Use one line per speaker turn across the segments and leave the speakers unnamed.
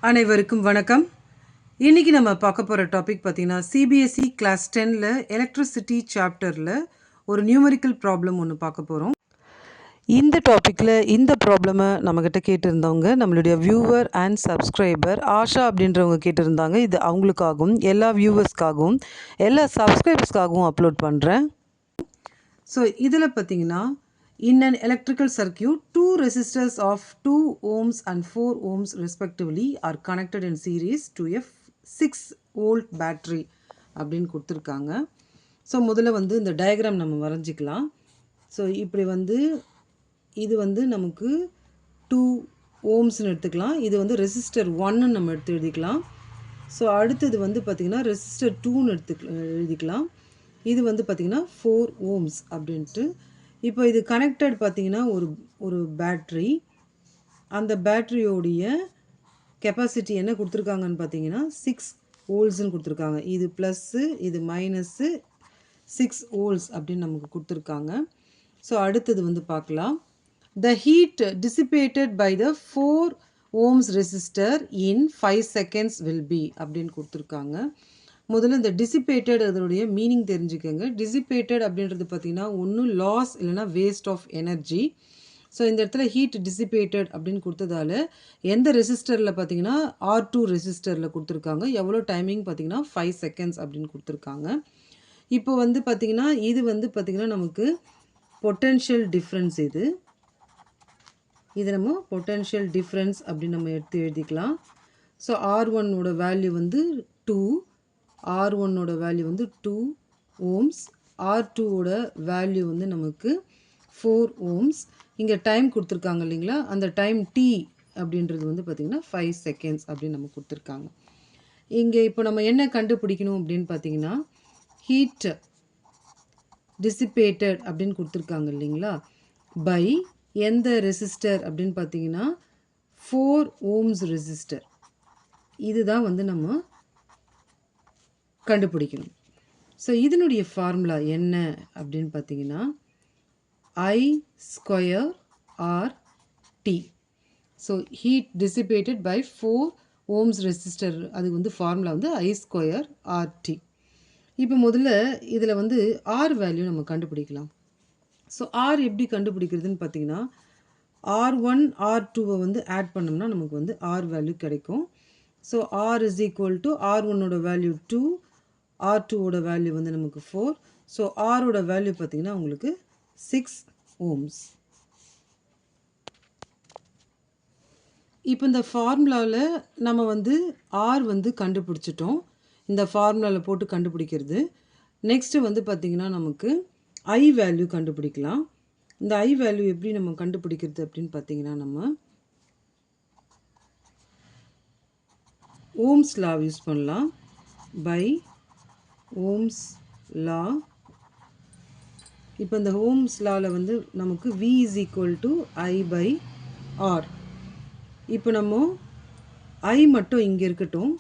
அனைவருக்கும் வணக்கம். இன்னைக்கு நம்ம பார்க்க போகிற டாபிக் பார்த்தீங்கன்னா சிபிஎஸ்இ கிளாஸ் 10ல் எலக்ட்ரிசிட்டி சாப்டரில் ஒரு நியூமரிக்கல் ப்ராப்ளம் ஒன்று பார்க்க போகிறோம். இந்த டாப்பிக்கில் இந்த ப்ராப்ளமை நம்மக்கிட்ட கேட்டிருந்தவங்க நம்மளுடைய வியூவர் அண்ட் சப்ஸ்கிரைபர் ஆஷா அப்படின்றவங்க கேட்டிருந்தாங்க. இது அவங்களுக்காகவும் எல்லா வியூவர்ஸ்க்காகவும் எல்லா சப்ஸ்கிரைபர்ஸ்க்காகவும் அப்லோட் பண்ணுறேன். ஸோ இதில் பார்த்தீங்கன்னா in an electrical circuit, two resistors of 2 ohms and 4 ohms respectively are connected in series to a 6 volt battery அப்படின்னு கொடுத்துருக்காங்க. ஸோ முதல்ல வந்து இந்த டயக்ராம் நம்ம வரைஞ்சிக்கலாம். ஸோ இப்படி வந்து இது வந்து நமக்கு 2 ஓம்ஸ்னு எடுத்துக்கலாம். இது வந்து ரெசிஸ்டர் 1ன்னு நம்ம எடுத்து எழுதிக்கலாம். ஸோ அடுத்தது வந்து பார்த்திங்கன்னா ரெசிஸ்டர் 2ன்னு எழுதிக்கலாம். இது வந்து பார்த்திங்கன்னா 4 ஓம்ஸ் அப்படின்ட்டு. இப்போ இது கனெக்டட் பார்த்திங்கன்னா ஒரு பேட்ரி. அந்த பேட்ரியோடைய கெப்பாசிட்டி என்ன கொடுத்துருக்காங்கன்னு பார்த்தீங்கன்னா 6 வோல்ட்ஸ்ன்னு கொடுத்துருக்காங்க. இது ப்ளஸ்ஸு இது மைனஸ்ஸு 6 வோல்ட்ஸ் அப்படின்னு நமக்கு கொடுத்துருக்காங்க. ஸோ அடுத்தது வந்து பார்க்கலாம். The heat dissipated by the 4 ohms resistor in 5 seconds will be அப்படின்னு கொடுத்துருக்காங்க. முதல்ல இந்த டிசிபேட்டட் அதனுடைய மீனிங் தெரிஞ்சுக்கோங்க. டிசிபேட்டட் அப்படின்றது பார்த்திங்கன்னா ஒன்றும் லாஸ் இல்லைனா வேஸ்ட் ஆஃப் எனர்ஜி. ஸோ இந்த இடத்துல ஹீட் டிசிபேட்டட் அப்படின்னு கொடுத்ததால எந்த ரெசிஸ்டரில் பார்த்தீங்கன்னா R2 ரெசிஸ்டரில் கொடுத்துருக்காங்க. எவ்வளோ டைமிங் பார்த்தீங்கன்னா 5 செகண்ட்ஸ் அப்படின்னு கொடுத்துருக்காங்க. இப்போ வந்து பார்த்திங்கன்னா இது வந்து பார்த்திங்கன்னா நமக்கு பொட்டென்ஷியல் டிஃப்ரென்ஸ். இது நம்ம பொட்டென்ஷியல் டிஃப்ரென்ஸ் அப்படின்னு நம்ம எடுத்து எழுதிக்கலாம். ஸோ R1ஓட வேல்யூ வந்து 2, R1ஓட வேல்யூ வந்து 2 ஓம்ஸ், R2ஓட வேல்யூ வந்து நமக்கு 4 ஓம்ஸ். இங்கே டைம் கொடுத்துருக்காங்க இல்லைங்களா, அந்த டைம் T அப்படின்றது வந்து பார்த்திங்கன்னா 5 செகண்ட்ஸ் அப்படின்னு நம்ம கொடுத்துருக்காங்க. இங்கே இப்போ நம்ம என்ன கண்டுபிடிக்கணும் அப்படின்னு பார்த்தீங்கன்னா ஹீட் டிசிபேட்டட் அப்படின்னு கொடுத்துருக்காங்க இல்லைங்களா, பை எந்த ரெசிஸ்டர் அப்படின்னு பார்த்தீங்கன்னா 4 ஓம்ஸ் ரெசிஸ்டர். இதுதான் வந்து நம்ம கண்டுபிடிக்கணும். ஸோ இதனுடைய ஃபார்முலா என்ன அப்படின்னு பார்த்தீங்கன்னா I square R T. So heat dissipated by 4 ohms resistor, அது வந்து ஃபார்முலா வந்து I ஸ்கொயர் ஆர் டி. இப்போ முதல்ல இதில் வந்து ஆர் வேல்யூ நம்ம கண்டுபிடிக்கலாம். ஸோ ஆர் எப்படி கண்டுபிடிக்கிறதுன்னு பார்த்தீங்கன்னா R1 R2வை வந்து ஆட் பண்ணோம்னா நமக்கு வந்து ஆர் வேல்யூ கிடைக்கும். So R is equal to R1ஓட வேல்யூ 2, R2ஓட வேல்யூ வந்து நமக்கு 4. ஸோ ஆரோட வேல்யூ பார்த்திங்கன்னா உங்களுக்கு 6 ஓம்ஸ். இப்போ இந்த ஃபார்முலாவில் நம்ம வந்து ஆர் வந்து கண்டுபிடிச்சிட்டோம். இந்த ஃபார்முலாவில் போட்டு கண்டுபிடிக்கிறது. நெக்ஸ்ட்டு வந்து பார்த்திங்கன்னா நமக்கு ஐ வேல்யூ கண்டுபிடிக்கலாம். இந்த ஐ வேல்யூ எப்படி நம்ம கண்டுபிடிக்கிறது அப்படின்னு பார்த்தீங்கன்னா நம்ம ஓம்ஸ் லா யூஸ் பண்ணலாம். By ohms law. இப்போ இந்த ஓம்ஸ் லாவில் வந்து நமக்கு V is equal to I by R. இப்போ நம்ம ஐ மட்டும் இங்கே இருக்கட்டும்,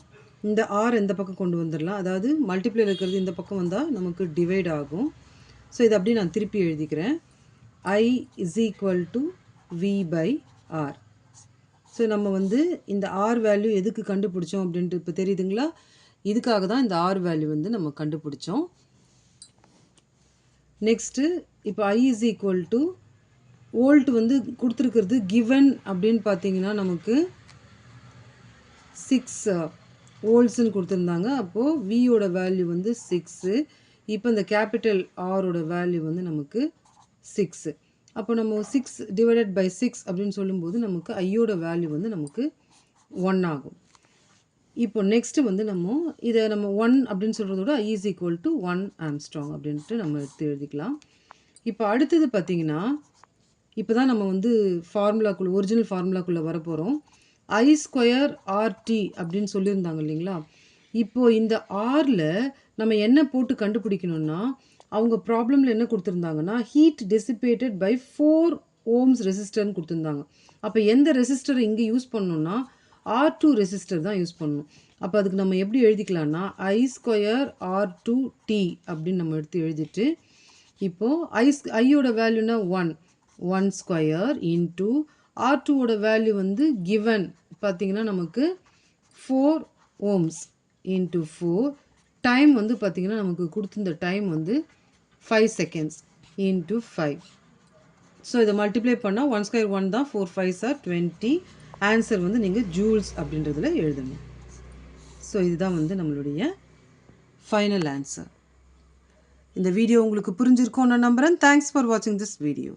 இந்த ஆர் இந்த பக்கம் கொண்டு வந்துடலாம். அதாவது மல்டிப்ளையில் இருக்கிறது இந்த பக்கம் வந்தால் நமக்கு டிவைட் ஆகும். ஸோ இதை அப்படியே நான் திருப்பி எழுதிக்கிறேன். I is equal to V by R. So நம்ம வந்து இந்த ஆர் வேல்யூ எதுக்கு கண்டுபிடிச்சோம் அப்படின்ட்டு இப்போ தெரியுதுங்களா, இதுக்காக தான் இந்த ஆர் வேல்யூ வந்து நம்ம கண்டுபிடிச்சோம். நெக்ஸ்ட்டு இப்போ I is equal to volt வந்து கொடுத்துருக்கிறது கிவன் அப்படின்னு பார்த்தீங்கன்னா நமக்கு 6 வோல்ட்ஸ்ன்னு கொடுத்துருந்தாங்க. அப்போது வியோட வேல்யூ வந்து 6. இப்போ இந்த கேபிட்டல் ஆரோட வேல்யூ வந்து நமக்கு 6. அப்போ நம்ம 6 டிவைடட் பை 6 அப்படின்னு சொல்லும்போது நமக்கு ஐயோட வேல்யூ வந்து நமக்கு 1 ஆகும். இப்போ நெக்ஸ்ட்டு வந்து நம்ம இதை நம்ம 1 அப்படின்னு சொல்கிறதோட I is equal to 1 Armstrong அப்படின்ட்டு நம்ம எடுத்து எழுதிக்கலாம். இப்போ அடுத்தது பார்த்திங்கன்னா இப்போ தான் நம்ம வந்து ஃபார்முலாக்குள்ளே ஒரிஜினல் ஃபார்முலாக்குள்ளே வரப்போகிறோம். I ஸ்கொயர் ஆர்டி அப்படின்னு சொல்லியிருந்தாங்க இல்லைங்களா. இப்போது இந்த ஆரில் நம்ம என்ன போட்டு கண்டுபிடிக்கணும்னா, அவங்க ப்ராப்ளமில் என்ன கொடுத்துருந்தாங்கன்னா ஹீட் டிசிபேட்டட் பை 4 ஓம்ஸ் ரெசிஸ்டர்னு கொடுத்துருந்தாங்க. அப்போ எந்த ரெசிஸ்டரை இங்கே யூஸ் பண்ணணும்னா R2 ரெசிஸ்டர் தான் யூஸ் பண்ணணும். அப்போ அதுக்கு நம்ம எப்படி எழுதிக்கலாம்னா I ஸ்கொயர் R2 T அப்படின்னு நம்ம எடுத்து எழுதிட்டு, இப்போது ஐயோட வேல்யூனா 1 ஸ்கொயர் இன்ட்டு R2ஓட வேல்யூ வந்து கிவன் பார்த்திங்கன்னா நமக்கு 4 ohms into 4 டைம் வந்து பார்த்திங்கன்னா நமக்கு கொடுத்துருந்த டைம் வந்து 5 செகண்ட்ஸ் into 5. ஸோ இதை மல்டிப்ளை பண்ணால் 1 ஸ்கொயர் 1 தான், 4 5s are 20. ஆன்சர் வந்து நீங்கள் ஜூல்ஸ் அப்படின்றதுல எழுதணும். ஸோ இதுதான் வந்து நம்மளுடைய ஃபைனல் ஆன்சர். இந்த வீடியோ உங்களுக்கு புரிஞ்சிருக்கும் நான் நம்புகிறேன். தேங்க்ஸ் ஃபார் வாட்சிங் திஸ் வீடியோ.